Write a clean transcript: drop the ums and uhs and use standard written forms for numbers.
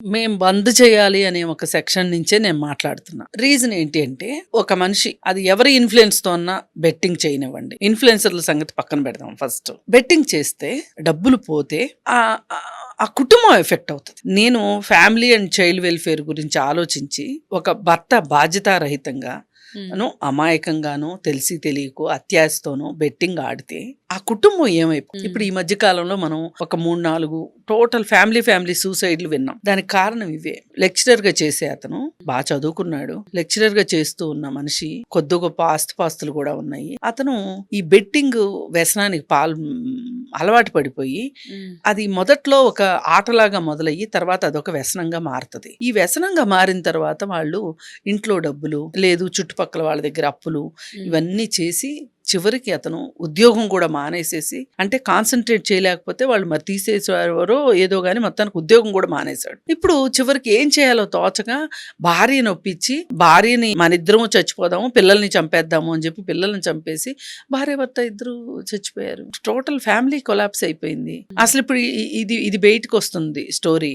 మేము బంద్ చేయాలి అనే ఒక సెక్షన్ నుంచే నేను మాట్లాడుతున్నా. రీజన్ ఏంటి అంటే, ఒక మనిషి అది ఎవరి ఇన్ఫ్లుయెన్స్ తో అన్నా బెట్టింగ్ చేయనివ్వండి, ఇన్ఫ్లుయెన్సర్ల సంగతి పక్కన పెడదాం. ఫస్ట్ బెట్టింగ్ చేస్తే డబ్బులు పోతే ఆ ఆ కుటుంబం ఎఫెక్ట్ అవుతుంది. నేను ఫ్యామిలీ అండ్ చైల్డ్ వెల్ఫేర్ గురించి ఆలోచించి ఒక భర్త బాధ్యతారహితంగా అమాయకంగానో తెలిసి తెలియకో అత్యాశతోనో బెట్టింగ్ ఆడితే ఆ కుటుంబం ఏమైపోయింది. ఇప్పుడు ఈ మధ్య కాలంలో మనం ఒక 3-4 టోటల్ ఫ్యామిలీ సూసైడ్లు విన్నాం. దానికి కారణం ఇవే. లెక్చరర్ గా చేసే అతను బాగా చదువుకున్నాడు, లెక్చరర్ గా చేస్తూ ఉన్న మనిషి కొద్ది గొప్ప ఆస్తిపాస్తులు కూడా ఉన్నాయి. అతను ఈ బెట్టింగ్ వ్యసనానికి అలవాటు పడిపోయి అది మొదట్లో ఒక ఆటలాగా మొదలయ్యి తర్వాత అదొక వ్యసనంగా మారుతుంది. ఈ వ్యసనంగా మారిన తర్వాత వాళ్ళు ఇంట్లో డబ్బులు లేదు, చుట్టుపక్కల వాళ్ళ దగ్గర అప్పులు ఇవన్నీ చేసి చివరికి అతను ఉద్యోగం కూడా మానేసేసి, అంటే కాన్సన్ట్రేట్ చేయలేకపోతే వాళ్ళు మరి తీసేసేవారో ఏదో గాని మొత్తానికి ఉద్యోగం కూడా మానేశాడు. ఇప్పుడు చివరికి ఏం చేయాలో తోచగా భార్యను ఒప్పించి, భార్యని మన ఇద్దరము చచ్చిపోదాము, పిల్లల్ని చంపేద్దాము అని చెప్పి పిల్లల్ని చంపేసి భార్య భర్త ఇద్దరు చచ్చిపోయారు. టోటల్ ఫ్యామిలీ కొలాప్స్ అయిపోయింది. అసలు ఇప్పుడు ఇది బయటకు వస్తుంది స్టోరీ.